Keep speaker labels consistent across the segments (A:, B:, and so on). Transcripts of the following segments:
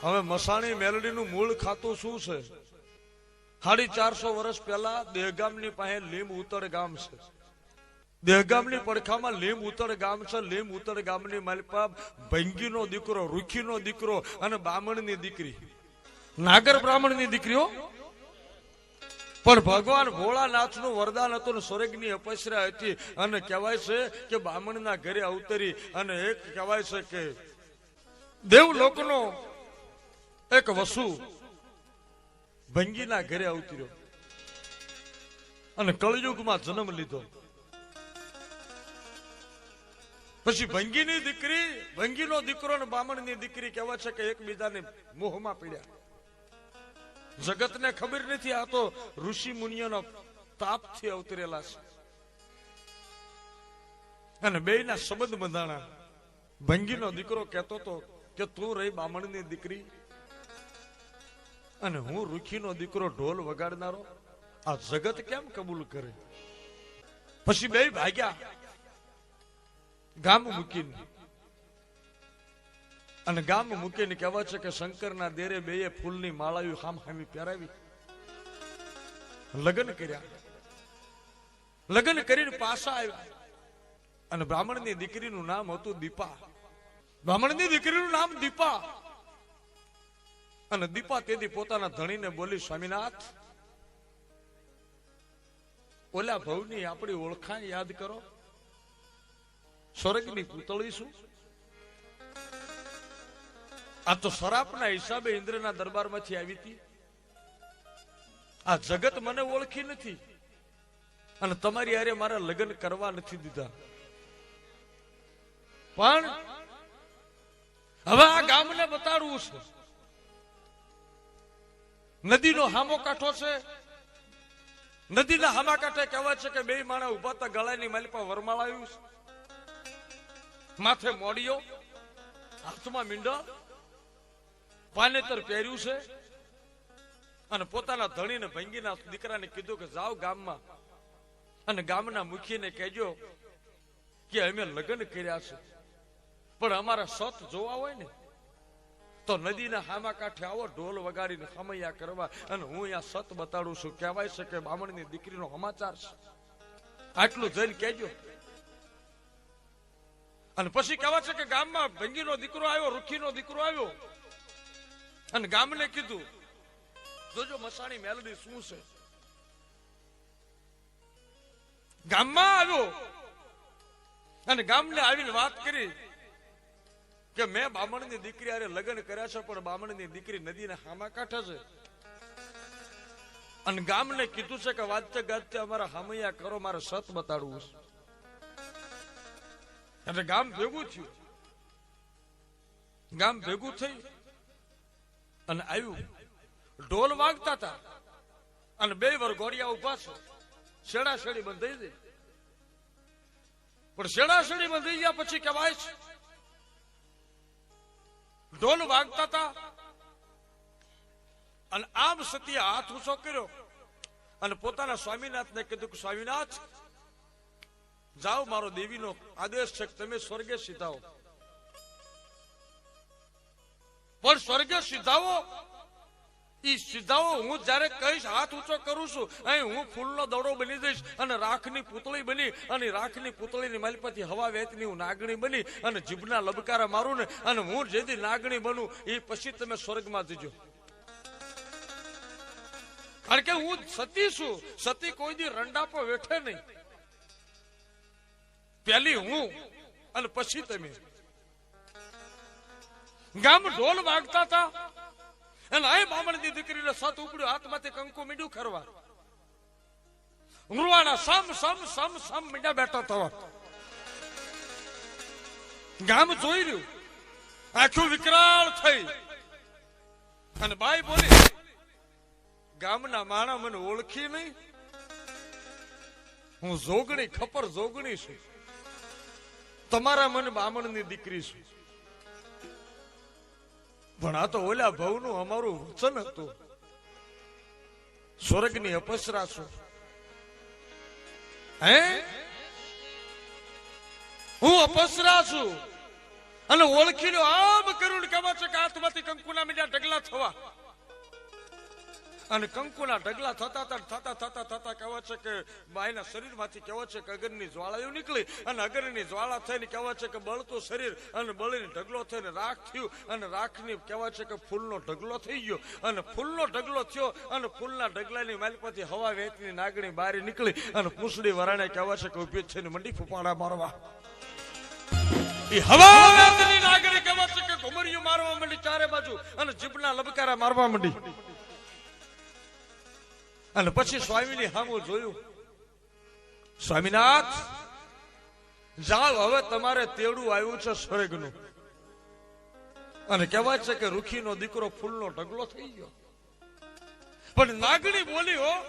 A: હવે મસાણી મેલડીનું મૂળ ખાતું શું છે? 450 વર્ષ પહેલા દેહગામની પાસે લીમ ઉતર ગામ છે. દેહગામની પડખામાં લીમ ઉતર ગામ છે. લીમ ઉતર ગામની માલપા ભંગીનો દીકરો, રૂખીનો દીકરો અને બામણની દીકરી, નાગર બ્રાહ્મણની દીકરીઓ. પણ ભગવાન ભોળાનાથનું વરદાન હતું ને સ્વર્ગની અપસરા હતી. અને કહેવાય છે કે બામણના ઘરે અવતરી અને એક કહેવાય છે કે દેવલોકનો એક વસુ ભંગીના ઘરે અવતર્યો અને કળયુગમાં જન્મ લીધો. પછી ભંગીની દીકરી, ભંગીનો દીકરો અને બામણની દીકરી કહેવાય છે કે એકબીજાને મોહમાં પડ્યા. જગતને ખબર નથી, આ તો ઋષિ મુનિઓનો તાપથી અવતરેલા છે. અને બેયના સંબંધ બંધાણા. ભંગીનો દીકરો કહેતો હતો કે તું રહી બામણની દીકરી અને હું રૂખીનો દીકરો ઢોલ વગાડનારો, આ જગત કેમ કબૂલ કરે? પછી બે ભાગ્યા ગામ મૂકીને. અને ગામ મૂકીને કહેવાય છે કે શંકરના દેરે બેએ ફૂલની માળાયું હામહામી પહેરાવી લગ્ન કર્યા. લગ્ન કરીને પાછા આવ્યા અને બ્રાહ્મણની દીકરીનું નામ હતું દીપા. બ્રાહ્મણની દીકરીનું નામ દીપા. અને દીપા તેથી પોતાના ધણીને બોલી, સ્વામીનાથ, ઓલા ભવની આપણી ઓળખાણ યાદ કરો. સ્વર્ગની પૂતળી છું. આ તો શરાપના હિસાબે ઇન્દ્રના દરબારમાંથી આવી હતી. આ જગત મને ઓળખી નથી અને તમારી હારે મારા લગ્ન કરવા નથી દીધા. પણ હવે આ ગામને બતાડવું છે. નદીનો હામો કાંઠો છે. નદીના હામા કાંઠે કહેવાય છે કે બે માણા ઉભા હતા, ગળાની માલિપા વરમાળાયું છે, માથે મોડિયો, હાથમાં મીંડો, પાનેતર પહેર્યું છે. અને પોતાના ધણીને ભંગીના દીકરાને કીધું કે જાઓ ગામમાં અને ગામના મુખીને કહેજો કે અમે લગ્ન કર્યા છે, પણ અમારા સત જોવા હોય ને તો નદીના હામા કાંઠે આવો ઢોલ વગાડીને ખમૈયા કરવા અને હું અહીંયા સત બતાડું છું. કહેવાય છે કે બામણની દીકરીનો સમાચાર છે, આટલું જઈને કહેજો. અને પછી કહેવાય છે કે ગામમાં ભંગીનો દીકરો આવ્યો, રૂખીનો દીકરો આવ્યો અને ગામને કીધું, જોજો મસાણી મેલડી શું છે. ગામમાં આવ્યો અને ગામને આવીને વાત કરી કે મેં બામણની દીકરી હારે લગ્ન કર્યા છે, પણ બામણની દીકરી નદીના હામા કાંઠે છે. અને ગામને કીધું છે કે વાજતે ગાજતે અમારા હામૈયા કરો, મારે સત બતાડવું છે. એટલે ગામ ભેગું થયું. ગામ ભેગું થઈ અને આવ્યું. ઢોલ વાગતા હતા અને બે વરઘોડિયા ઉભા છે. શેડાશેડી બંધાઈ ગઈ. પણ શેડાશેડી બંધાઈ ગયા પછી કહેવાય છે ઢોલ વાગતા હતા અને આમ સતીએ હાથ ઊંચો કર્યો અને પોતાના સ્વામીનાથને કીધું કે સ્વામીનાથ, જાઓ, મારો દેવીનો આદેશ છે કે તમે સ્વર્ગે સીધાઓ. પણ સ્વર્ગે સીધાવો, ઈ સીધાવો હું જયારે કહીશ, હાથ ઊંચો કરું છું, અહીં હું ફૂલનો દડો બની જઈશ અને રાખની પૂતળી બની અને રાખની પૂતળીની માલિપાથી હવા વહેતની હું નાગણી બની અને જીભના લબકારા મારું ને અને હું જેથી નાગણી બનું એ પછી તમે સ્વર્ગમાં જજો. કારણ કે હું સતી છું. સતી કોઈ દી રંડાપો વેઠે નહીં. પેલી હું અને પછી તમે. ગામ ઢોલ વાગતા હતા અને આ બામણની દીકરીને સત ઉપડ્યો, હાથમાંથી કંકુ મીંડું ખરવા. ઉરવાના સમ સમ સમ સમ મીંડા બેઠા થવા. ગામ જોઈ રહ્યું, આખું વિકરાળ થઈ અને બાઈ બોલી, ગામના માણા મને ઓળખી નહીં, હું જોગણી, ખપર જોગણી છું, તમારા મને બામણની દીકરી છું. પણ આ તો ઓલા ભવનું અમારું વચન હતું, સ્વર્ગની અપસરા છું. હે, હું અપસરા છું અને ઓળખી લો આમ કરું કહેવા છે કે હાથમાંથી કંકુના મીઠા ઢગલા થવા અને કંકુના ઢગલા થતા કહેવા છે કે બાઈના શરીરમાંથી કહેવા છે કે અગરની જ્વાળાઓ નીકળી અને અગરની જ્વાળા થઈને કહેવા છે કે બળતું શરીર અને બળીને ઢગલો થઈને રાખ થયું અને રાખની કહેવા છે કે ફૂલનો ઢગલો થઈ ગયો અને ફૂલનો ઢગલો થયો અને ફૂલના ઢગલાની માલપથી હવા વેચની નાગણી બહાર નીકળી અને પૂંછડી વરાણે કહેવા છે કે ઉભી થઈને મંડી ફૂપાડા મારવા એ હવા વેચની નાગણી કહેવા છે કે ઘુમરિયું મારવા માંડી ચારે બાજુ અને જીભના લબકારા મારવા માંડી અને પછી સ્વામીની સામું જોયું સ્વામીનાથ જાઓ હવે તમારે તેડું આવ્યું છે સ્વર્ગનું અને કહેવાય છે કે રૂખીનો દીકરો ફૂલનો ઢગલો થઈ ગયો પણ નાગણી બોલી હો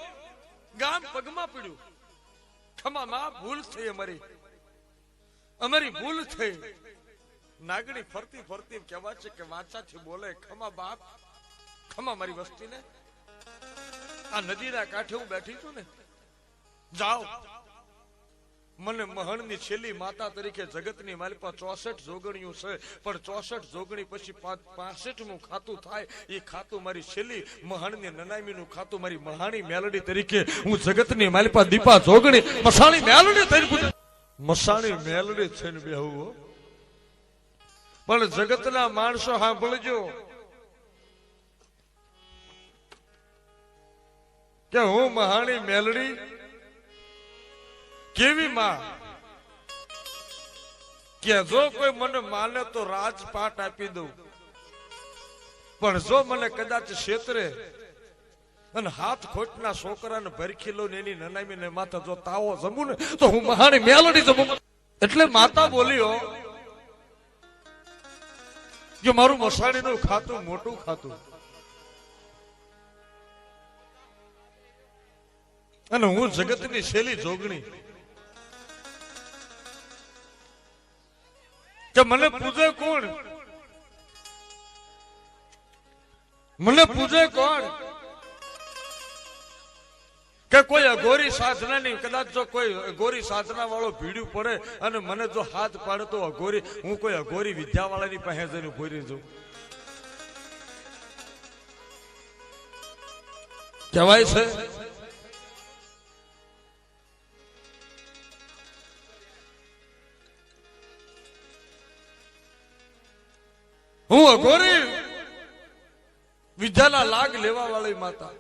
A: ગામ પગમાં પડ્યું ખમા માં ભૂલ થઈ અમારી ભૂલ થઈ નાગણી ફરતી ફરતી કહેવાય છે કે વાચાથી બોલે ખમા બાપ ખમા મારી વસ્તીને આ નદીના કાંઠે હું બેઠી છું ને જાઓ મને મહણની છેલ્લી માતા તરીકે જગતની મારી પાસે 64 જોગણીઓ છે પણ 64 જોગણી પછી 65મું ખાતું થાય એ ખાતું મારી છેલ્લી મહણની નનામીનું ખાતું મારી મહાણી મેલડી તરીકે હું જગતની મારી પાસે દીપા જોગણી મસાણી મેલડી તરીકે મસાણી મેલડી થઈને બેહું પણ જગતના માણસો સાંભળજો કે હું મહાણી મેલડી કેવી માં કે જો કોઈ મને માને તો રાજપાટ આપી દઉં પણ જો મને કદાચ ક્ષેત્રે અને હાથ ખોટના છોકરાને ભરખી લો ને એની નનામીને માથા જો તાવો જમું ને તો હું મહાણી મેલડી જમું એટલે માતા બોલ્યો કે મારું મસાણીનું ખાતું મોટું ખાતું અને હું જગતની શૈલી જોગણી કે મને પૂજે કોણ કે કોઈ અઘોરી સાધના નહીં કદાચ જો કોઈ અઘોરી સાધના વાળો ભીડ્યું પડે અને મને જો હાથ પાડે તો અઘોરી હું કોઈ અઘોરી વિદ્યા વાળાની પાસે જઈને ઉભી રહી જાઉં કહેવાય છે હું અઘોરી વિદ્યાના લાગ લેવા વાળી માતા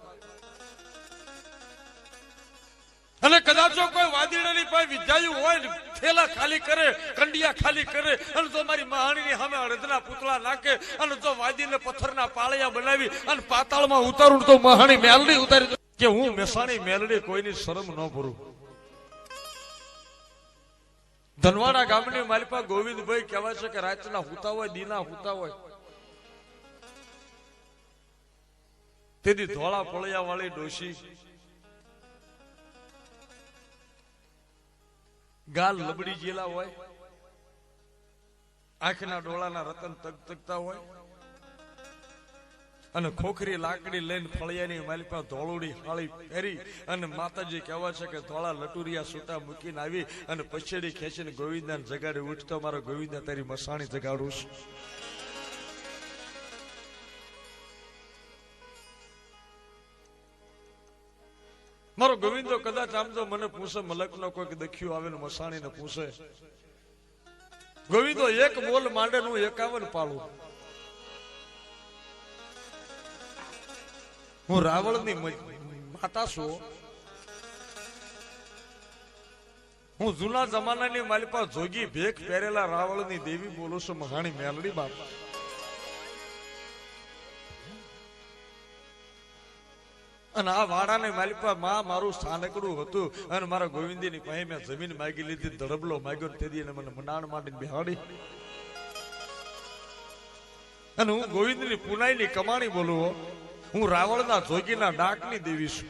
A: અને કદાચ જો કોઈ વાદીડાની પાસે વિદ્યાયું હોય ને થેલા ખાલી કરે કંડિયા ખાલી કરે અને જો મારી મહાણીની સામે અડધના પૂતળા નાખે અને જો વાદીને પથ્થરના પાળિયા બનાવી અને પાતાળમાં ઉતારું તો મહાણી મેલડી ઉતારી કે હું મહેસાણી મેલડી કોઈની શરમ ન ભરું ધનવાડા ગામની માલિપા ગોવિંદભાઈ કહેવાય છે કે રાતના હુતા હોય દીના હુતા હોય તેથી ધોળા પળિયા વાળી ડોશી ગાલ લબડી જેલા હોય આંખના ડોળાના રતન તગતગતા હોય અને ખોખરી લાકડી લઈને ફળિયાની માલિપા ધોળુડી હાળી પહેરી અને માતાજી કહેવા છે કે ધોળા લટુરિયા સૂતા મૂકીને આવી અને પછેડી ખેંચીને ગોવિંદાને જગાડી ઉઠતો મારો ગોવિંદા તારી મસાણી જગાડું છું મારો ગોવિંદો કદાચ આમ તો મને પૂછે મલકનો કોઈક દખ્યું આવે ને મસાણીને પૂછે ગોવિંદો એક બોલ માંડે નું 51 પાળું હું રાવણની માતા છું હું જૂના જમાનાની માલિપા જોગી ભેખ પહેરેલા રાવણની દેવી બોલું છું મહાણી મેલડી બાપા અને આ વાડાને માલિપા માં મારું સ્થાનકડું હતું અને મારા ગોવિંદની પાસે મેં જમીન માગી લીધી ધડબલો માગ્યો તેથી એને મને મનાણ માંડીને બિહાડી અને હું ગોવિંદની પુનાઈની કમાણી બોલું હું રાવણના જોગીના ડાકની દેવી છું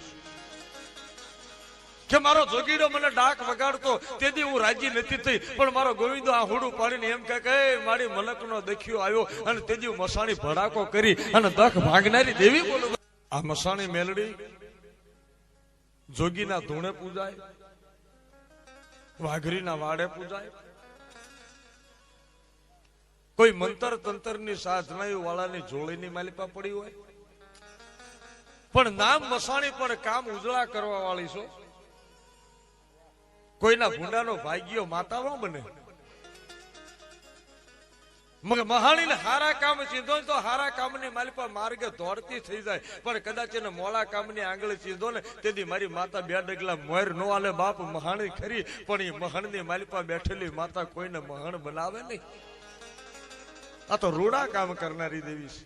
A: કે મારો જોગીડો મને ડાક વગાડતો તેથી હું રાજી નથી થઈ પણ મારો ગોવિંદો આ હોડું પાડીને એમ કે મારી મલકનો દખ્યો આવ્યો અને તેથી હું મસાણી ભડાકો કરી અને દખ ભાગનારી દેવી બોલું આ મસાણી મેલડી જોગીના ધૂણે પૂજાય વાઘરીના વાડે પૂજાય કોઈ મંતર તંતરની સાધનાઓ વાળાની જોડીની માલિપા પડી હોય, પણ નામ મસાણી પર કામ ઉજળા કરવા વાળી છો. કોઈના ભૂંડાનો ભાગ્યો માતાઓ બને. મહાણીને હારા કામ ચીંધો તો હારા કામની માલિપા માર્ગે દોડતી થઈ જાય, પણ કદાચ એને મોળા કામની આંગળી ચીંધો ને તેથી મારી માતા બે ડગલા મોર નો આલે. બાપ મહાણી ખરી, પણ એ મહાણની માલિપા બેઠેલી માતા કોઈને મહાણ બનાવે નહીં. આ તો રૂડા કામ કરનારી દેવી છે,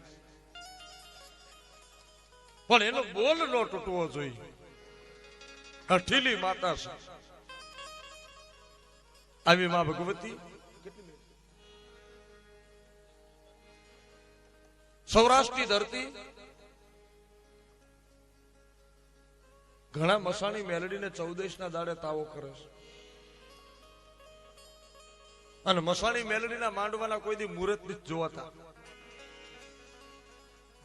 A: પણ એનો બોલ નો તૂટવો જોઈએ. હઠીલી માતા છે આવી માં ભગવતી. સૌરાષ્ટ્રની ધરતી ઘણા મસાણી મેલડીને 14 ના દાડે તાવો કરે છે, અને મસાણી મેલડીના માંડવાના કોઈ દી મુહૂર્ત નથી જોવાતા.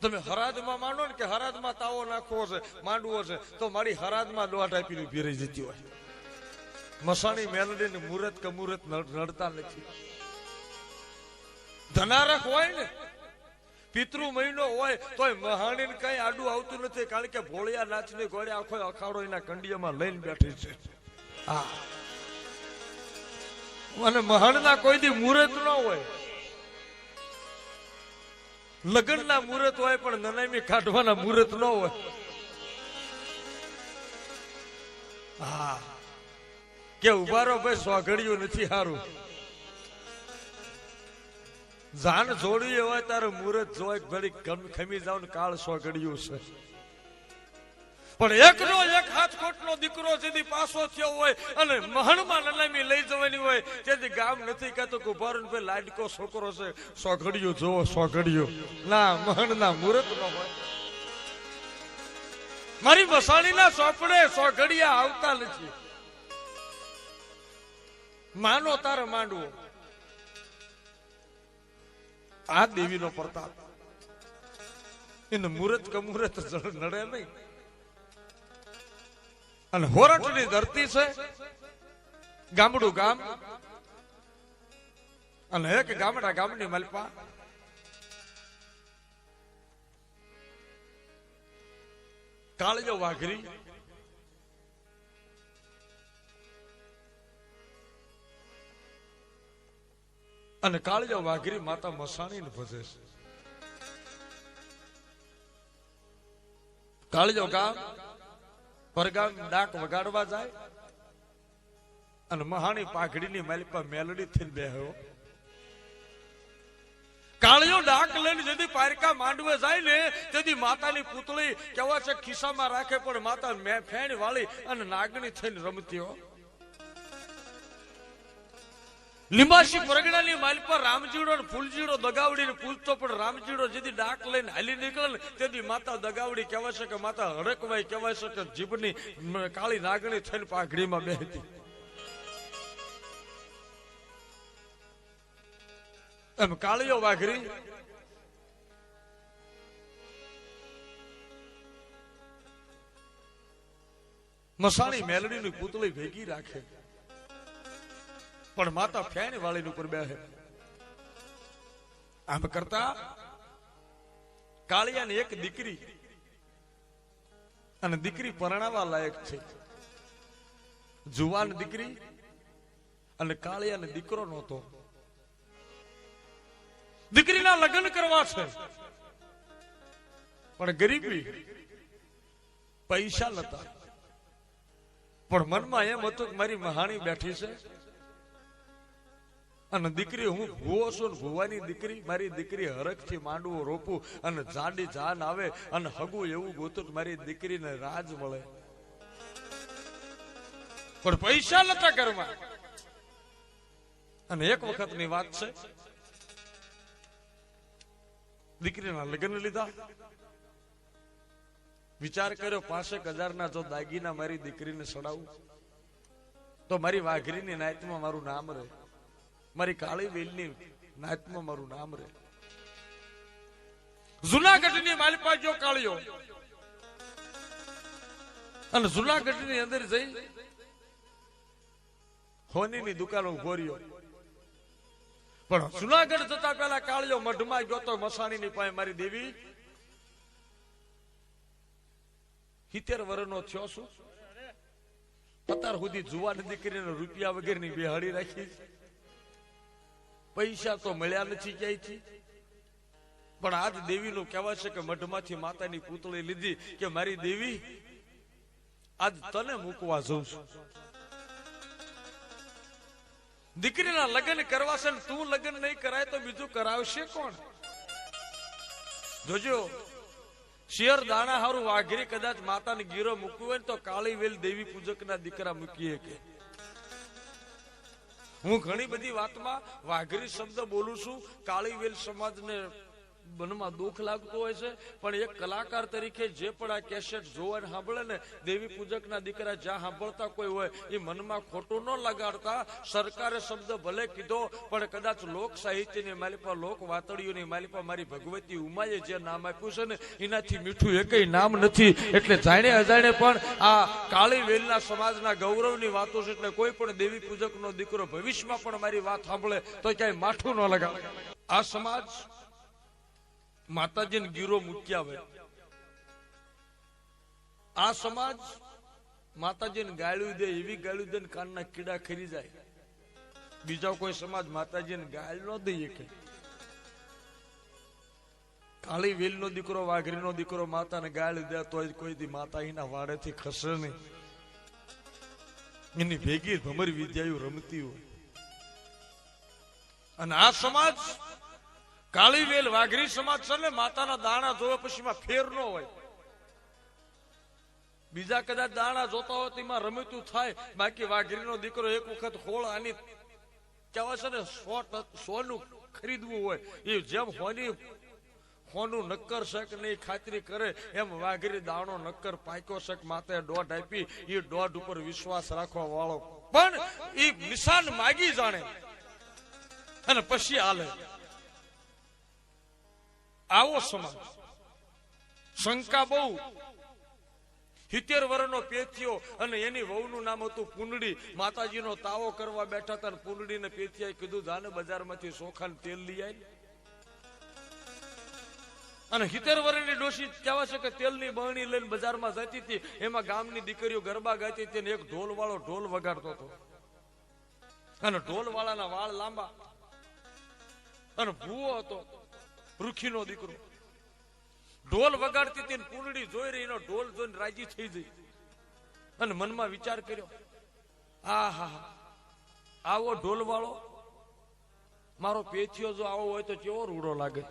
A: તમે હરાદમાં માંડો ને કે હરાદમાં તાવો નાખવો છે, માંડવો છે, તો મારી હરાદમાં દોઢ આપીને ઉભી રહી જતી હોય. મસાણી મેલડીને મુહૂર્ત કે મુહૂર્ત નડતા નથી. ધનારક હોય ને, પિતૃ મહિનો હોય તોય મહાણી કઈ આડું આવતું નથી, કારણ કે ભોળિયા નાચની ઘોડે આખો અખાડો એના કંડિયામાં લઈને બેઠી છે. હા, અને મહાણના કોઈ દી મુહૂર્ત ન હોય. લગ્નના મુહૂર્ત હોય પણ નનામી કાઢવાના મુહૂર્ત ન હોય. હા, કે ઉભારો ભાઈ સ્વાઘડિયું નથી હારું. જાન જોડી હોય તારે મુહૂર્ત જોઈ ઘડી ખમી જાવ ને કાળ સ્વાઘડિયું છે. પણ એકનો એક હાથકોટનો દીકરો જેથી પાસો થયો હોય અને મહણમાં નનામી લઈ જવાની હોય, તેથી ગામ નથી કહેતો કે ઉભારો ભાઈ લાડકો છોકરો છે, સ્વાઘડિયું જોવો સ્વાઘડિયું. ના, મહણના મુહૂર્ત ન હોય. મારી મસાણીના સોપડે સ્વાઘડિયા આવતા નથી. માનો તારે માંડવો. આ દેવીનો પ્રતાપ. એને મુહૂર્ત કમુહૂર્ત નડે નહીં. અને હોરઠની ધરતી છે, ગામડું ગામ, અને એક ગામડા ગામની માલપા કાળજો વાઘરી. અને કાળજો વાઘરી માતા મસાણી ને ભજે છે. કાળજો ગામ પરગામ ડાક વગાડવા જાય, અને મહાણી પાઘડીની માલિપા મેલડી થઈને બેહ્યો. કાળિયો ડાક લઈને જેથી પારકા માંડવે જાય ને તેથી માતાની પૂતળી કેવા છે ખિસ્સામાં રાખે, પણ માતા ફેણ વાળી અને નાગણી થઈને રમતી હો. લીંબાસી પરગણાની માલ પર રામજીડો ને ફૂલજીડો દગાવડીને પૂછતો, પણ રામજીડો જેથી ડાક લઈને હાલી નીકળે ને તેથી માતા દગાવડી કહેવાય છે કે માતા હડકવાઈ કહેવાય છે કે જીભની કાળી નાગણી થઈને પાઘડીમાં બેહતી. એમ કાળિયો વાઘરી મસાણી મેલડીની પૂતળી ભેગી રાખે, પણ માતા ફેણ વાળી ઉપર બેહે. આમ કરતા કાળિયાની એક દીકરી, અને દીકરી પરણાવા લાયક છે, જુવાન દીકરી, અને કાળિયાને દીકરો નહોતો. દીકરીના લગ્ન કરવા છે, પણ ગરીબી, પૈસા નતા. પણ મનમાં એમ હતું કે મારી મહાણી બેઠી છે, અને દીકરી હું ભૂવો છું, ભૂવાની દીકરી, મારી દીકરી હરખથી માંડવો રોપું અને જાડી જાન આવે અને હગું એવું ગોતું મારી દીકરીને રાજ મળે. પણ પૈસા નતા ઘરમાં. અને એક વખતની વાત છે, દીકરીના લગ્ન લીધા. વિચાર કર્યો 5,000 ના જો દાગીના મારી દીકરીને સડાવું તો મારી વાઘરીની નાયતમાં મારું નામ રહે, મારી કાળી વેલની નાયતમાં મારું નામ રહે. જુનાગઢની માલિપા જો કાળિયો, અને જુનાગઢની અંદર જઈ હોનીની દુકાન ઉભો રહ્યો. પણ જુનાગઢ જતા પેલા કાળિયો મઢમાં ગયો તો મસાણીની પાસે મારી દેવી 70 વર્ષનો થયો છું, અત્યાર સુધી જુવાન દીકરીને રૂપિયા વગેરેની બેહાડી રાખી, પૈસા તો મળ્યા નથી ક્યાંયથી, પણ આજ દેવીનું કહેવાય છે કે મઢમાંથી માતાની પૂતળી લીધી કે મારી દેવી આજ તને મૂકવા જઉં છું. દીકરીના લગ્ન કરવા છે, તું લગ્ન નહીં કરાય તો બીજું કરાવશે કોણ? જોજો શેર દાણા હારું વાઘરી કદાચ માતાને ગીરો મૂકવું હોય ને તો કાળી વેલ દેવી પૂજકના દીકરા મૂકીએ કે. હું ઘણી બધી વાતમાં વાઘરી શબ્દ બોલું છું, કાળી વેલ સમાજને મનમાં દુઃખ લાગતું હોય છે, પણ એક કલાકાર તરીકે જે પણ આ કેસેટ જોવા સાંભળે ને, દેવી પૂજકના દીકરા જ્યાં સાંભળતા કોઈ હોય એ મનમાં ખોટું ન લગાડતા. સરકારે શબ્દ ભલે કીધો પણ કદાચ લોક સાહિત્યની માલિપા, લોક વાતડીઓની માલિપા મારી ભગવતી ઉમાએ જે નામ આપ્યું છે ને એનાથી મીઠું એકય નામ નથી. એટલે જાણે અજાણે પણ આ કાળી વેલના સમાજના ગૌરવની વાતો છે, એટલે કોઈ પણ દેવી પૂજકનો દીકરો ભવિષ્યમાં પણ મારી વાત સાંભળે તો ક્યાંય માઠું ન લગાડે. આ સમાજ માતાજીને ગીરો મૂક્યા હોય, આ સમાજ માતાજીને ગાળ્યું દે, એવી ગાળ્યું દે કાનના કીડા ખરી જાય. બીજા કોઈ સમાજ માતાજીને ગાળ ન દઈએ કે કાળી વેલનો દીકરો, વાઘરીનો દીકરો માતાને ગાળ દે તો કોઈ દી માતા એના વાડેથી ખસે નહીં, એની ભેગી ભમર વિદ્યાઓ રમતી હોય. અને આ સમાજ કાળી વેલ વાઘરી સમાજ છે ને, માતાના દાણા જોવે પછી ફેર ન હોય. બીજા કદાચ દાણા જોતા હોય તેમાં રમતું થાય, બાકી વાઘરીનો દીકરો એક વખત ખોળ આની કહેવાય છે ને સોનું ખરીદવું હોય એ જેમ હોનું નક્કર છે કે નહીં ખાતરી કરે, એમ વાઘરી દાણો નક્કર પાક્યો છે કે માતાએ દોઢ આપી, એ દોઢ ઉપર વિશ્વાસ રાખવા વાળો પણ એ નિશાન માગી જાણે અને પછી હાલે. આવો સમાજ શંકા બહુ. 70 વર્ષનો પેથિયો અને એની વહુનું નામ હતું પુંડડી. માતાજીનો તાવો કરવા બેઠા હતા, પુંડડીને પેથિયાએ કીધું જાને બજારમાંથી ચોખા તેલ લઈ આવી. અને 70 વર્ષની ડોશી કહેવાય છે કે તેલની બરણી લઈને બજારમાં જતી હતી, એમાં ગામની દીકરીઓ ગરબા ગાતી હતી અને એક ઢોલ વાળો ઢોલ વગાડતો હતો, અને ઢોલ વાળાના વાળ લાંબા અને ભૂવો હતો, રૂખીનો દીકરો. ઢોલ વગાડતી હતી, પુંડડી જોઈ રહી, એનો ઢોલ જોઈને રાજી થઈ ગઈ અને મનમાં વિચાર કર્યો, આવો ઢોલ વાળો મારો પેથિયો જો આવો હોય તો કેવો રૂડો લાગે.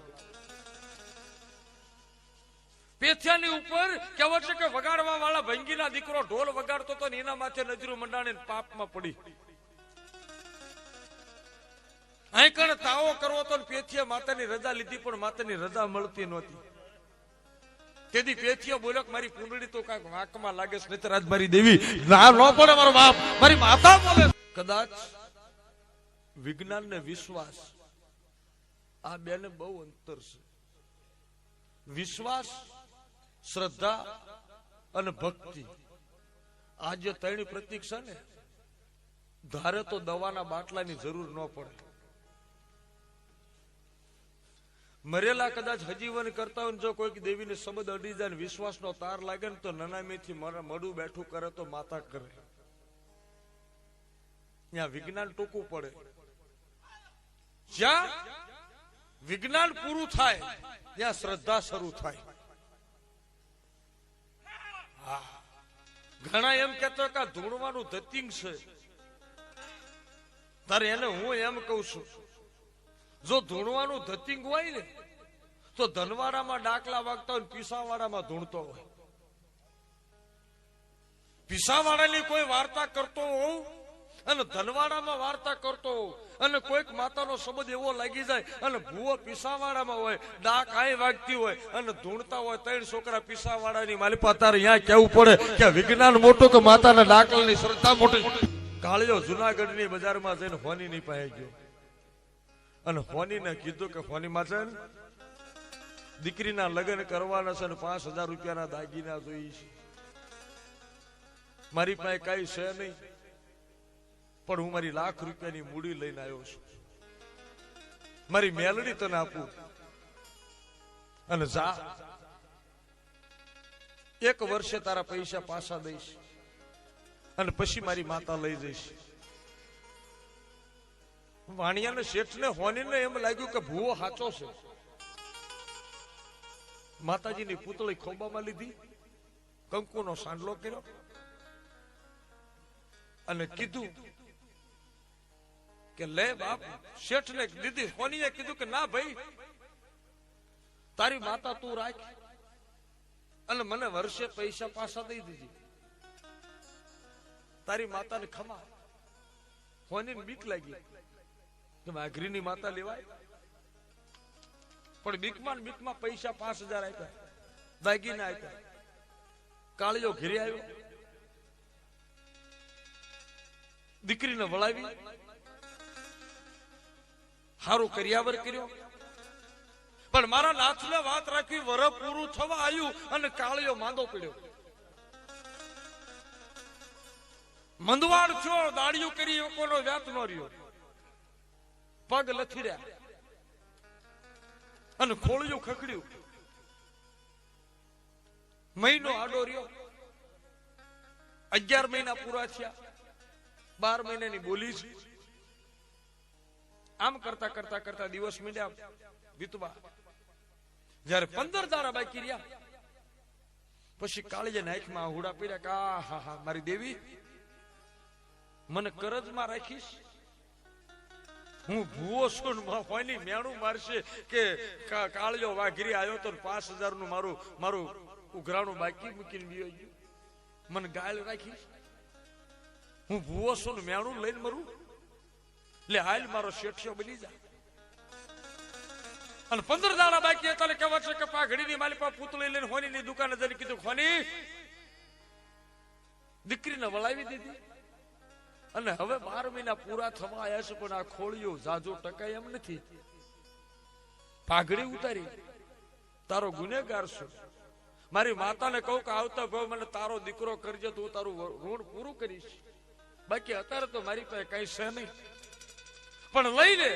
A: પેથિયાની ઉપર કહેવાય છે કે વગાડવા વાળા ભંગીના દીકરો ઢોલ વગાડતો હતો ને એના માથે નજરું મંડાણીને પાપમાં પડી. અહીં કણ તાવો કરવો તો પેથિયા માતાની રજા લીધી, પણ માતાની રજા મળતી નહોતી. તેથી પેથિયો બોલ્યો કે મારી પુંડળી તો કાંઈક વાંકમાં લાગે છે, નહીતર આજ મારી દેવી ના ન પડે, મારો બાપ મારી માતા બોલે. કદાચ વિજ્ઞાન ને વિશ્વાસ આ બેને બહુ અંતર છે. વિશ્વાસ, શ્રદ્ધા અને ભક્તિ આ જે 3 પ્રતીક છે ને, ધારે તો દવાના બાટલાની જરૂર ન પડે. મરેલા કદાચ હજીવન કરતા હોય, જો કોઈક દેવીને શબ્દ અડી જાય ને વિશ્વાસનો તાર લાગે ને તો નનામીથી મળું બેઠું કરે તો માતા કરે. ત્યાં વિજ્ઞાન ટૂંકું પડે. જ્યાં વિજ્ઞાન પૂરું થાય ત્યાં શ્રદ્ધા શરૂ થાય. ઘણા એમ કહેતો કે આ ધૂણવાનું ધતિંગ છે, તારે એને હું એમ કઉ છું, જો ધૂણવાનું ધતિંગ હોય ને તો ધનવાડામાં ડાકલા વાગતા હોય, પીસાવાડામાં ધૂણતો હોય. પીસાવાડાની કોઈ વાર્તા કરતો હોઉં અને ધનવાડામાં વાર્તા કરતો હોઉં, અને કોઈક માતાનો શબ્દ એવો લાગી જાય અને ભૂવો પીસાવાડામાં હોય, ડાક આય વાગતી હોય અને ધૂણતા હોય 3 છોકરા પીસાવાડાની માલિપા, તારે અહીંયા કેવું પડે કે વિજ્ઞાન મોટું કે માતાના ડાકલાની શ્રદ્ધા મોટી. કાળિયો જુનાગઢની બજારમાં જઈને હોનીની પાસે ગયો અને હોનીને કીધું કે હોની માતા દીકરીના લગ્ન કરવાના છે અને 5000 રૂપિયાના દાગીના જોઈએ છે. મારી પાસે કઈ છે નહીં, પણ હું મારી લાખ રૂપિયાની મૂડી લઈને આવ્યો છું. મારી મેલડી તને આપું અને જા, 1 વર્ષે તારા પૈસા પાછા દઈશ અને પછી મારી માતા લઈ જઈશ. વાણિયાને શેઠને હોનીને એમ લાગ્યું કે ભૂવો સાચો છે. માતાજીની પૂતળી ખોબામાં લીધી, કંકુનો સાંડલો કર્યો અને કીધું કે લે બાપ. શેઠને દીધી. હોનીએ કીધું કે ના ભાઈ, તારી માતા તું રાખ અને મને વર્ષે પૈસા પાછા દઈ દીધી. તારી માતાને ખમા. હોનીને બીક લાગી કે આઘરીની માતા લેવાય, પણ બીકમાં પૈસા 5000 આપ્યા, દાગીના આપ્યા. કાળિયો ઘેરે આવ્યો, દીકરીને વળાવી, હારું કર્યાવર કર્યો. પણ મારા નાથને વાત રાખી, વરસ પૂરું થવા આવ્યું અને કાળિયો માંદો પડ્યો. મંદવાડ થયો, દાડિયું કરી કોનો વ્યાત નો રહ્યો, પગ લથીડ્યા અને ખોળિયું ખખડ્યું. મહિનો આડો રહ્યો, 11 મહિના પૂરા થયા, 12 મહિનાની બોલી છે. આમ કરતા કરતા કરતા દિવસ મીડ્યા વીતવા. જયારે 15 દાડા બાકી રહ્યા પછી કાળીયા નાખમાં હુડા પીડ્યા કે હા હા મારી દેવી, મને કરજમાં રાખીશ. હું ભૂવો છું, હોયની મેણું મારશે કે કાળિયો વાઘરી આવ્યો તો 5000 નું મારું ઉઘરાણું બાકી મૂકીને ગયો. મને ગાળ રાખીશ. હું ભૂવો છું, મેણું લઈને મરું. એટલે હાલ મારો શેઠિયો બની જાય. અને 15 દાડા બાકી હતા. કહેવાય છે કે પાઘડીની માલિપા પૂતળી લઈને હોનીની દુકાને જઈને કીધું, હોની દીકરીને વળાવી દીધી અને હવે 12 મહિના પૂરા થવા આવ્યા છે, પણ આ ખોળિયો જાજો ટકાય એમ નથી. પાઘડી ઉતારી, તારો ગુનેગાર છું. મારી માતાને કહું કે આવતા ભાવ મને તારો દીકરો કરજે તો હું તારું ઋણ પૂરું કરીશ. બાકી અત્યારે તો મારી પાસે કઈ છે નહીં, પણ લઈને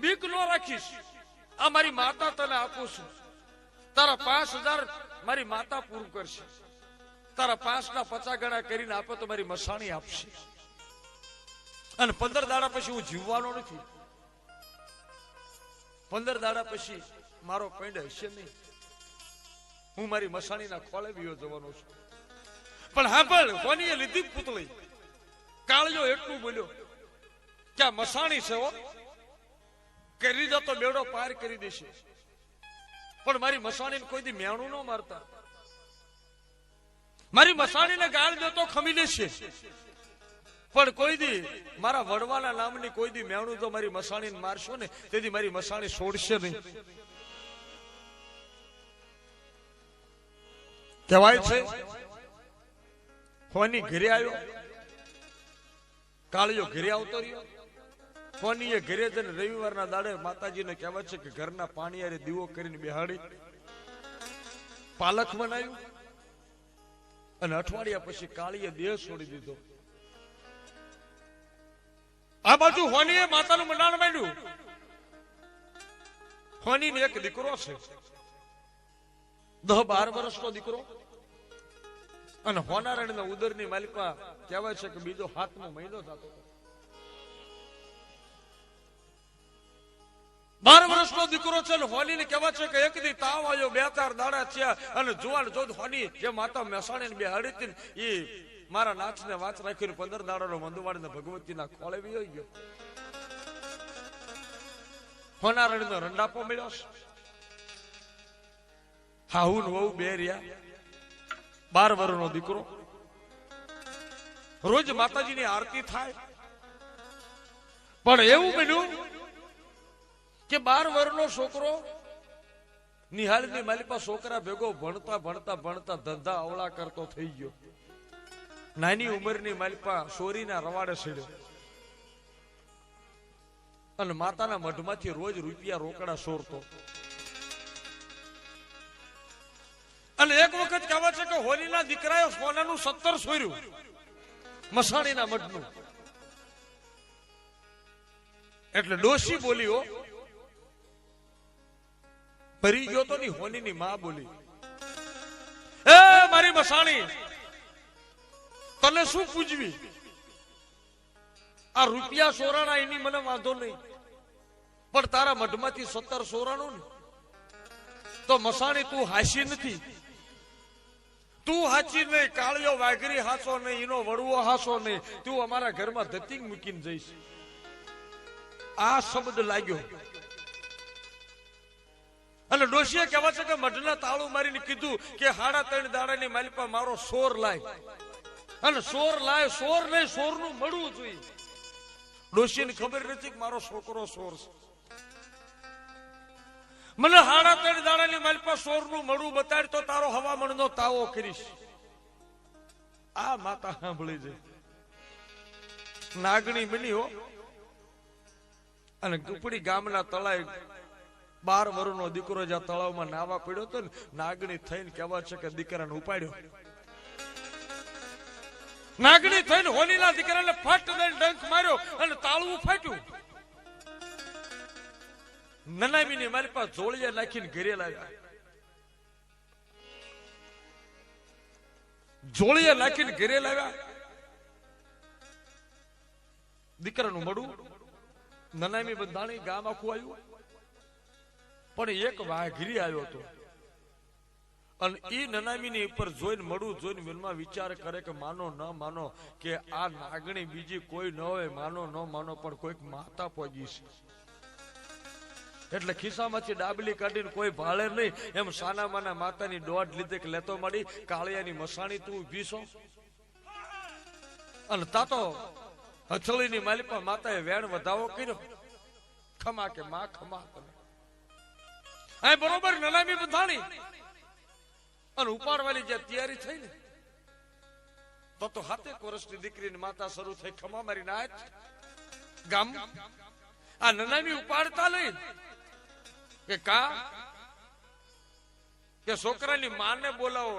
A: બીક નો રાખીશ. આ મારી માતા તને આપું છું. તારા 5000 મારી માતા પૂરું કરશે. તારા 5 ના 50 ગણા કરીને આપે તો મારી મસાણી આપશે. અને 15 દાડા પછી હું જીવવાનો નથી. 15 દાડા પછી મારો પૈંડ હશે નહીં. હું મારી મસાણીના ખોળે વિયો જવાનો છું. પણ હા, પણ કોનીએ લીધી પૂતળી. કાળિયો એટલું બોલ્યો કે આ મસાણી છે હો, કરી દો તો બેડો પાર કરી દેશે. પણ મારી મસાણીને કોઈ દી મેણું ન મારતા. મારી મસાણીને ગાળ દો તો ખમી લેશે, પણ કોઈ દી મારા વડવાના નામની કોઈ દી મેણું જો મારી મસાણીને મારશો ને તેથી મારી મસાણી છોડશે નહીં. કહેવાય છે હોની ઘરે આવ્યો, કાળિયો ઘરે આવતો રહ્યો. હોનીએ ઘરે જઈને રવિવારના દાડે માતાજીને કહેવાય છે કે ઘરના પાણી આરે દીવો કરીને બેહાડી પાલખ બનાવ્યું અને અઠવાડિયા પછી કાળીએ દેહ છોડી દીધો. આ બાજુ હોનીએ માતાનું મંડાણ માંડ્યું. હોનીને એક દીકરો છે, 10-12 વર્ષનો દીકરો, અને હોનારાયણના ઉદરની માલિકા કહેવાય છે કે બીજો 7મો મહિનો થતો. 12 વર્ષનો દીકરો છે. હોનીને કહેવાય છે કે એક દી તાવ આવ્યો, 2-4 દાડા થયા અને જોવાન જોત હોની જે માતા મસાણીને બેહાડી હતી એ મારા નાથને વાત રાખીને 15 દાડાનો મંદવાડીને ભગવતીના ખોળે વિયો ગયો. હોનારાયણનો રંડાપો મળ્યો છે. હાહુ ને વહુ બે રહ્યા. 12 વર્ષનો દીકરો. રોજ માતાજીની આરતી થાય, પણ એવું બન્યું કે 12 વર્ષનો છોકરો નિહાળની માલિકા છોકરા ભેગો ભણતા ભણતા ભણતા ધંધા અવળા કરતો થઈ ગયો. નાની ઉંમરની માલિકા સોરીના રવાડે સીડ્યો અને માતાના મઢમાંથી રોજ રૂપિયા રોકડા સોરતો. અને એક વખત કહેવાય છે કે હોનીના દીકરાએ સોનાનું 17 સોર્યું મસાણીના મઢનું. એટલે ડોશી બોલ્યો ભરી ગયો તો ની હોની ની માં બોલી, એ મારી મસાણી, તને શું પૂજવી? આ રૂપિયા સોરાણા એની મને વાંધો નહીં, પણ તારા મઢમાંથી 17 સોરાણું ને તો મસાણી તું હાસી નથી, તું હાચી નહીં, કાળિયો વાઘરી હાસો નહીં, એનો વડવો હાસો નહીં, તું અમારા ઘરમાં ધતિંગ મૂકીને જઈશ. આ શબ્દ લાગ્યો અને ડોશીએ કહેવા છે કે મઢના તાળું મારીને કીધું કે 3.5 દાડાની માલિપા મારો સોર લાય, અને સોર લાય, સોર નહીં સોરનું મળવું જોઈએ. ડોશીને ખબર નથી કે મારો છોકરો સોર છે. મને 3.5 દાડાની માલિપા સોરનું મળવું બતાડ તો તારો હવામણનો તાવો કરીશ. આ માતા સાંભળી જાય, નાગણી બની હો. અને કુપડી ગામના તળાવ 12 વર્ષનો દીકરો જ્યાં તળાવમાં નાવા પડ્યો હતો ને, નાગણી થઈને કહેવા છે કે દીકરાને ઉપાડ્યો. નાગણી થઈને હોનીના દીકરાને ફટ દઈને ડંખ માર્યો અને તાળવું ફાટ્યું. નનામીની મારી પાસે જોળિયા નાખીને ઘરે લાવ્યા, જોળિયા નાખીને ઘરે લાવ્યા. દીકરાનું મળું નનામી બંધાણી ગામ આખું આવ્યું, પણ એક વાઘરી આવ્યો હતો અને એ નનામીની ઉપર જોઈને મળું જોઈને મનમાં વિચાર કરે કે માનો ન માનો કે આ નાગણી બીજી કોઈ ન હોય, માનો ન માનો પણ કોઈક માતા પોગી છે. એટલે ખિસ્સામાંથી ડાબલી કાઢીને કોઈ ભાળે નહીં એમ સાના માના માતાની દોઢ લીધે કે લેતો મળી, કાળિયાની મસાણી તું ઊભી છો. અને તાતો હથળીની માલિપા માતાએ વેણ વધાવો કર્યો, ખમા કે માં ખમા તમે. આ બરોબર નનામી બંધાણી અને ઉપાડવાની જે તૈયારી થઈ ને, તો 7 વર્ષની દીકરીની માતા શરૂ થઈ ખમા મારી નાચ ગામ. આ નનામી ઉપાડતા લઈ કે કા કે છોકરાની માને બોલાવો,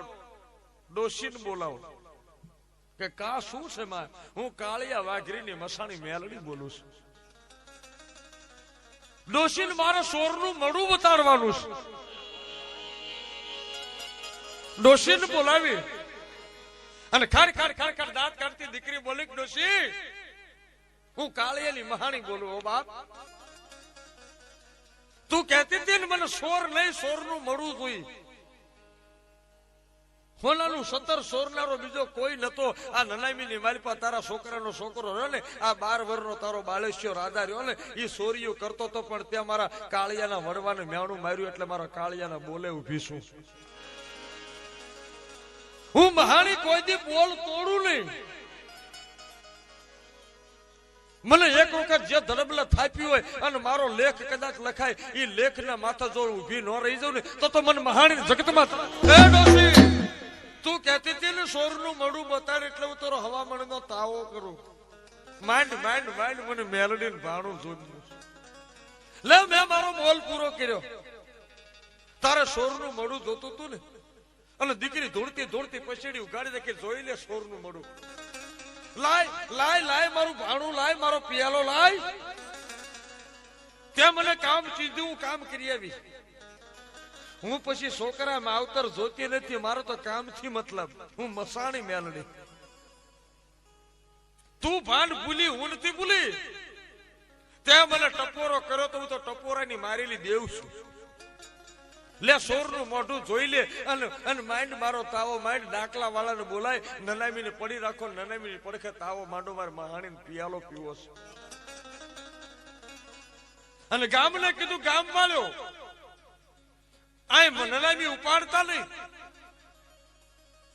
A: ડોશીને બોલાવો કે કા શું છે માં? હું કાળિયા વાઘરીની મસાણી મેલડી બોલું છું. ડોશીને મારે સોરનું મળું બતાડવાનું છે. ડોશીને બોલાવી અને ખાડ ખાડ ખાડ ખાડ દાંત કાઢતી દીકરી બોલી, ડોશી હું કાળિયાની મહાણી બોલું. ઓ બાપ, તું કહેતી હતી ને મને સોર નહીં સોરનું મળવું જોઈએ. હોનાનું 17 સોરનારો બીજો કોઈ નતો. આ નનામીની મારી પાસે તારા છોકરાનો છોકરો રહ્યો ને, આ 12 વર્ષનો તારો બાળેશ્યો રાધા રહ્યો ને, એ સોરીઓ કરતો તો પણ ત્યાં મારા કાળિયાના વડવાને મેણું માર્યું એટલે મારા કાળિયાના બોલે ઉભી છું. હું મહાણી કોઈ દી બોલ તોડું નહીં. મને એક વખત જે ધડબલા થાપ્યું હોય અને મારો લેખ કદાચ લખાય, એ લેખના માથા જો ઉભી ન રહી જાઉં ને તો મને મહાણી જગતમાં તું કહેતી હતી ને સોરનું મળું બતાડ એટલે હું તારો હવામણનો તાવો કરું. માંડ માંડ માંડ મને મેલડીને ભાણું જોડ્યું. લે મેં મારો બોલ પૂરો કર્યો. તારે સોરનું મળું જોતું તું ને, અને દીકરી ધોળતી ધોળતી પછેડી ઉગાડી દે કે જોઈ લે સોરનું મળું. લાય લાય લાય મારું ભાણું લાય, મારો પિયાલો લાય. ત્યાં મને કામ સીધું હું કામ કરી આવી. હું પછી છોકરા માવતર જોતી નથી, મારો તો કામથી મતલબ. હું મસાણી મેલડી. તું ભાંડ ભૂલી, હું નથી ભૂલી. ત્યાં મને ટપોરો કર્યો તો હું તો ટપોરાની મારેલી દેવ છું. લે સોરનું મોઢું જોઈ લે અને માઇન્ડ મારો તાવો માઇન્ડ. ડાકલા વાળાને બોલાય, નનામીને પડી રાખો, નનામીની પડખે તાવો માંડો મારે મહાણીને પિયાલો પીવો છે. અને ગામને કીધું ગામ વાળો આ નનામી ઉપાડતા નહીં.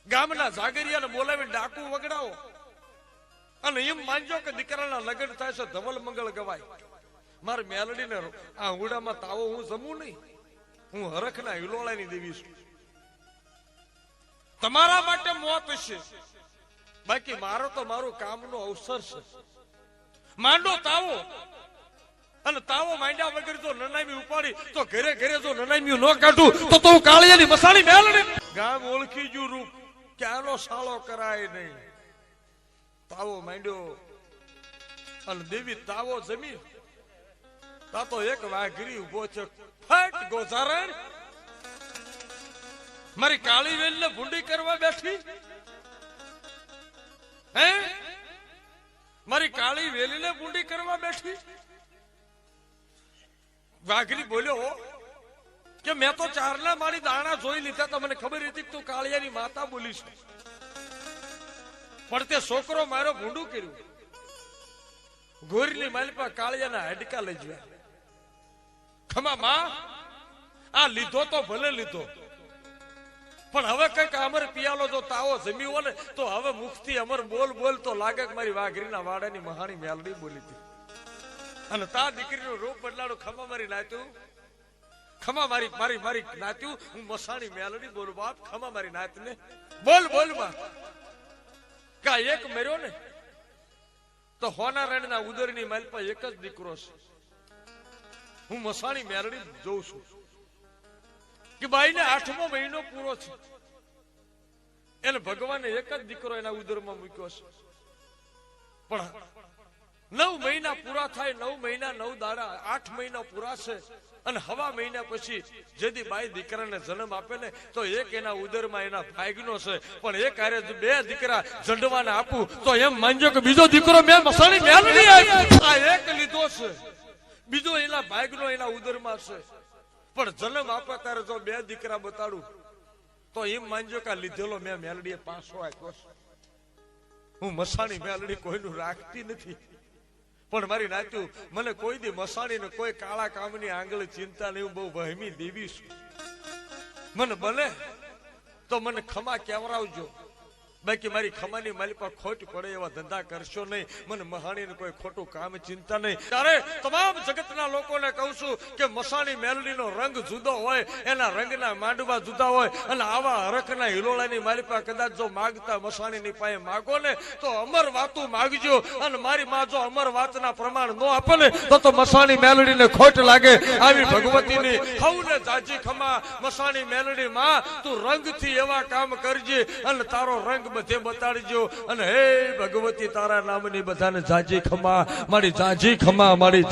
A: ગામના જાગરિયાને બોલાવી ડાકુ વગડાવો અને એમ માનજો કે દીકરાના લગ્ન થાય છે, ધવલ મંગળ ગવાય. મારે મેલડીને આ હુડામાં તાવો હું જમું નહીં. હું હરખના હિલોળાની દેવી છું. તમારા માટે મોત છે, બાકી મારો તો મારું કામનો અવસર છે. માંડો તાવો, અને તાવો માંડ્યા વગર જો નનામી ઉપાડી તો ઘરે ઘરે જો નનામી ન કાઢું તો હું કાળિયાની મસાણી મેલડી. ગામ ઓળખી ગયું રૂપ, ક્યાંનો સાળો કરાય નહીં. તાવો માંડ્યો અને દેવી તાવો જમી. તા તો એક વાઘરી ઉભો છે, ફટ ગોઝારણ મારી કાળી વેલ ને ભૂંડી કરવા બેઠી હે? મારી કાળી વેલીને ભૂંડી કરવા બેઠી? વાઘરી બોલ્યો કે મેં તો ચારના મારી દાણા જોઈ લીધા તો મને ખબર હતી કે તું કાળિયાની માતા બોલીશ, પણ તે છોકરો મારો ભૂંડું કર્યું. ગોરીની માલિપા કાળિયાના હાડકા લઈ ગયા. ખમા માં, આ લીધો તો ભલે લીધો, પણ હવે કઈક અમર પિયાલો જો તાવો જમી હોય ને તો હવે મુખથી અમર બોલ બોલ તો લાગે કે મારી વાઘરીના વાડાની મહાની મેલડી બોલી હતી. અને તા દીકરીનું રૂપ બદલાડું. ખમા મારી નાત્યું, ખમા મારી મારી મારી નાત્યું, હું મસાણી મેલડી બોલું બાપ. ખમા મારી નાતને બોલ બોલ માં. કા એક મર્યો ને તો હોના રણના ઉદરની માલપા એક જ દીકરો છે. હું મસાણી મેલડી જોઉં છું કે બાઈને 8મો મહિનો પૂરો છે, એને ભગવાને એક જ દીકરો એના ઉદરમાં મૂક્યો છે. પણ 9 મહિના પૂરા થાય, 9 મહિના 9 દાડા, 8 મહિના પૂરા છે અને હવા મહિના પછી જેદી બાઈ દીકરાને જન્મ આપે ને તો એક એના ઉદરમાં એના ભાગનો છે, પણ એક હારે 2 દીકરા જંડવાને આપું તો એમ માનજો કે બીજો દીકરો મેં મસાણી મેલડી આ એક લીધો છે, બીજો એના ભાગનો એના ઉદરમાં છે. પણ જન્મ આપે ત્યારે જો 2 દીકરા બતાડું તો એમ માનજો કે લીધેલો મેં મેલડીએ પાછો આપ્યો છે. હું મસાણી મેલડી કોઈનું રાખતી નથી, પણ મારી નાત્યું મને કોઈ દી મસાણી ને કોઈ કાળા કામની આંગળી ચિંતા નહીં. હું બહુ વહેમી દેવી છું. મને બને તો મને ખમા કેવરાવજો, બાકી મારી ખમાની માલિપા ખોટ પડે એવા ધંધા કરશો નહીં. મને મહાણીને કોઈ ખોટું કામ ચિંતા નહીં. ત્યારે તમામ જગતના લોકોને કહું છું કે મસાણી મેલડીનો રંગ જુદો હોય, એના રંગના માંડવા જુદા હોય, અને આવા હરખના હિલોળાની માલિપા કદાચ જો માગતા મસાણીની પાસે માગો ને તો અમર વાતું માગજો. અને મારી માં જો અમર વાતના પ્રમાણ ન આપે ને તો મસાણી મેલડીને ખોટ લાગે. આવી ભગવતીની હવને જાજી ખમા. મસાણી મેલડી માં તું રંગથી એવા કામ કરજે અને તારો રંગ બધે બતાડજો. અને હે ભગવતી તારા નામની બધાને જાજી ખમા, મારી જાજી ખમા, મારી